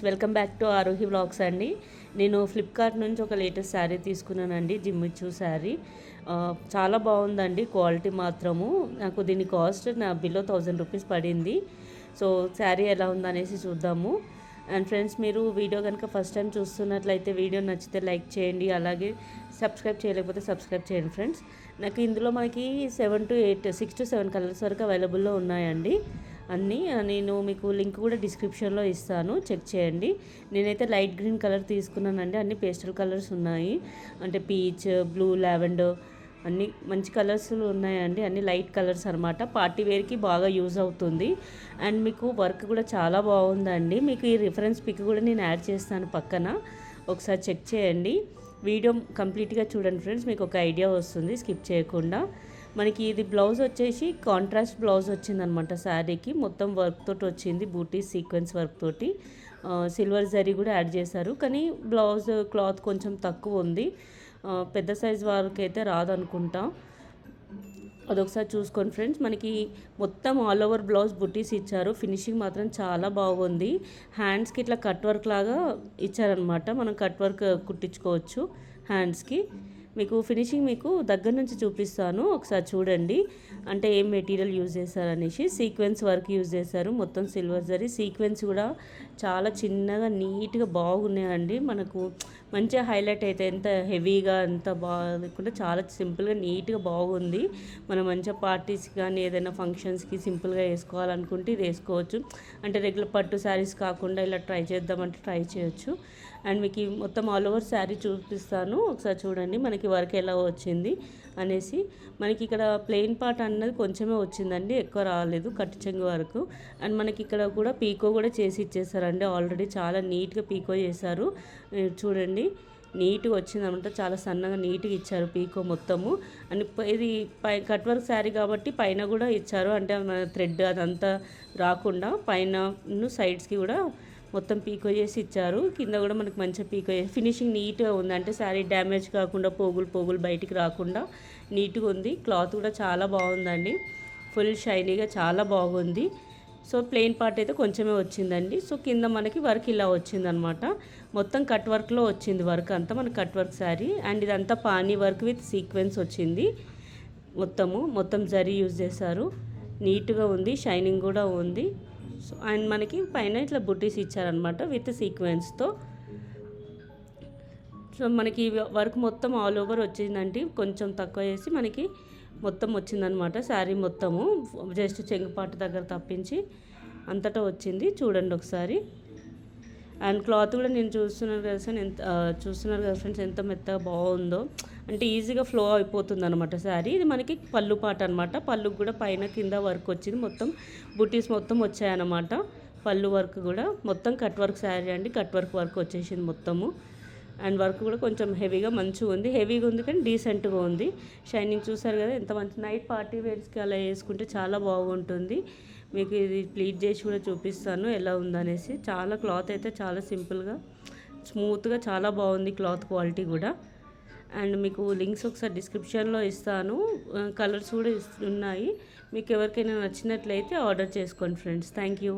Welcome back to Aarohi vlogs అండి. నేను Flipkart నుంచి ఒక లేటెస్ట్ శారీ తీసుకున్నానండి, జిమ్మిచూ శారీ. చాలా బాగుందండి, క్వాలిటీ మాత్రము. నాకు దీని కాస్ట్ బిలో 1000 రూపీస్ పడింది. సో శారీ ఎలా ఉందనేసి చూద్దాము. అండ్ ఫ్రెండ్స్, మీరు వీడియో కనుక ఫస్ట్ టైం చూస్తున్నట్లయితే వీడియో నచ్చితే లైక్ చేయండి, అలాగే సబ్స్క్రైబ్ చేయలేకపోతే సబ్స్క్రైబ్ చేయండి ఫ్రెండ్స్. నాకు ఇందులో మనకి 7 to 8, 6 to 7 కలర్స్ వరకు అవైలబుల్లో ఉన్నాయండి అన్నీ. నేను మీకు లింక్ కూడా డిస్క్రిప్షన్లో ఇస్తాను, చెక్ చేయండి. నేనైతే లైట్ గ్రీన్ కలర్ తీసుకున్నానండి. అన్ని పేస్టల్ కలర్స్ ఉన్నాయి, అంటే పీచ్, బ్లూ, లావెండర్ అన్ని మంచి కలర్స్ ఉన్నాయండి. అన్ని లైట్ కలర్స్ అనమాట. పార్టీ వేర్కి బాగా యూజ్ అవుతుంది. అండ్ మీకు వర్క్ కూడా చాలా బాగుందండి. మీకు ఈ రిఫరెన్స్ పిక్ కూడా నేను యాడ్ చేస్తాను పక్కన, ఒకసారి చెక్ చేయండి. వీడియో కంప్లీట్గా చూడండి ఫ్రెండ్స్, మీకు ఒక ఐడియా వస్తుంది స్కిప్ చేయకుండా. మనకి ఇది బ్లౌజ్ వచ్చేసి కాంట్రాస్ట్ బ్లౌజ్ వచ్చిందనమాట. శారీకి మొత్తం వర్క్ తోటి వచ్చింది, బూటీ సీక్వెన్స్ వర్క్ తోటి. సిల్వర్ జరీ కూడా యాడ్ చేశారు, కానీ బ్లౌజ్ క్లాత్ కొంచెం తక్కువ ఉంది. పెద్ద సైజ్ వరకు అయితే రాదనుకుంటా, అదొకసారి చూసుకోండి ఫ్రెండ్స్. మనకి మొత్తం ఆల్ ఓవర్ బ్లౌజ్ బుటీస్ ఇచ్చారు. ఫినిషింగ్ మాత్రం చాలా బాగుంది. హ్యాండ్స్కి ఇట్లా కట్ వర్క్ లాగా ఇచ్చారనమాట. మనం కట్ వర్క్ కుట్టించుకోవచ్చు హ్యాండ్స్కి. మీకు ఫినిషింగ్ మీకు దగ్గర నుంచి చూపిస్తాను, ఒకసారి చూడండి. అంటే ఏం మెటీరియల్ యూజ్ చేశారనేసి. సీక్వెన్స్ వర్క్ యూజ్ చేశారు, మొత్తం సిల్వర్ జరీ. సీక్వెన్స్ కూడా చాలా చిన్నగా నీట్గా బాగున్నాయండి. మనకు మంచిగా హైలైట్ అయితే, ఎంత హెవీగా ఎంత బాగా చాలా సింపుల్గా నీట్గా బాగుంది. మనం మంచిగా పార్టీస్కి కానీ ఏదైనా ఫంక్షన్స్కి సింపుల్గా వేసుకోవాలనుకుంటే ఇది వేసుకోవచ్చు. అంటే రెగ్యులర్ పట్టు శారీస్ కాకుండా ఇలా ట్రై చేద్దామంటే ట్రై చేయొచ్చు. అండ్ మీకు మొత్తం ఆల్ ఓవర్ శారీ చూపిస్తాను, ఒకసారి చూడండి మనకి వర్క్ ఎలా వచ్చింది అనేసి. మనకి ఇక్కడ ప్లెయిన్ పార్ట్ అన్నది కొంచెమే వచ్చిందండి, ఎక్కువ రాలేదు, కట్టు చెంగు వరకు. అండ్ మనకి ఇక్కడ కూడా పీకో కూడా చేసి ఇచ్చేసారండి ఆల్రెడీ. చాలా నీట్గా పీకో చేశారు, చూడండి నీట్గా వచ్చిందనమాట. చాలా సన్నగా నీట్గా ఇచ్చారు పీకో మొత్తము. అండ్ ఇది కట్ వర్క్ శారీ కాబట్టి పైన కూడా ఇచ్చారు, అంటే మన థ్రెడ్ అదంతా రాకుండా పైన సైడ్స్కి కూడా మొత్తం పీకో చేసి ఇచ్చారు. కింద కూడా మనకు మంచిగా పీకో చేసి ఫినిషింగ్ నీట్గా ఉంది. అంటే శారీ డ్యామేజ్ కాకుండా, పోగులు బయటికి రాకుండా నీట్గా ఉంది. క్లాత్ కూడా చాలా బాగుందండి, ఫుల్ షైనీగా చాలా బాగుంది. సో ప్లెయిన్ పార్ట్ అయితే కొంచెమే వచ్చిందండి. సో కింద మనకి వర్క్ ఇలా వచ్చిందనమాట. మొత్తం కట్ వర్క్లో వచ్చింది వర్క్ అంతా, మనకి కట్ వర్క్ శారీ. అండ్ ఇదంతా పానీ వర్క్ విత్ సీక్వెన్స్ వచ్చింది. మొత్తం జరీ యూజ్ చేశారు, నీట్గా ఉంది, షైనింగ్ కూడా ఉంది. సో అండ్ మనకి పైన ఇట్లా బుటీస్ ఇచ్చారనమాట విత్ సీక్వెన్స్తో. సో మనకి వర్క్ మొత్తం ఆల్ ఓవర్ వచ్చిందండి, కొంచెం తక్కువ చేసి మనకి మొత్తం వచ్చిందనమాట. శారీ మొత్తము జస్ట్ చెంగుపాటు దగ్గర తప్పించి అంతటా వచ్చింది, చూడండి ఒకసారి. అండ్ క్లాత్ కూడా నేను చూస్తున్నారు కదా ఫ్రెండ్స్, ఎంత మెత్తగా బాగుందో. అంటే ఈజీగా ఫ్లో అయిపోతుంది అనమాట శారీ. ఇది మనకి పళ్ళు పాట అనమాట. పళ్ళుకి కూడా పైన కింద వర్క్ వచ్చింది, మొత్తం బుటీస్ మొత్తం వచ్చాయన్నమాట. పళ్ళు వర్క్ కూడా మొత్తం కట్ వర్క్ శారీ అండి, కట్ వర్క్ వచ్చేసింది మొత్తము. అండ్ వర్క్ కూడా కొంచెం హెవీగా మంచిగా ఉంది, కానీ డీసెంట్గా ఉంది. షైనింగ్ చూసారు కదా ఎంత మంచి. నైట్ పార్టీ వేర్స్కి అలా వేసుకుంటే చాలా బాగుంటుంది. మీకు ఇది ప్లీట్ చేసి కూడా చూపిస్తాను ఎలా ఉందనేసి. చాలా క్లాత్ అయితే చాలా సింపుల్గా స్మూత్గా చాలా బాగుంది క్లాత్ క్వాలిటీ కూడా. అండ్ మీకు లింక్స్ ఒకసారి డిస్క్రిప్షన్లో ఇస్తాను, కలర్స్ కూడా ఉన్నాయి. మీకు ఎవరికైనా నచ్చినట్లయితే ఆర్డర్ చేసుకోండి ఫ్రెండ్స్. Thank you.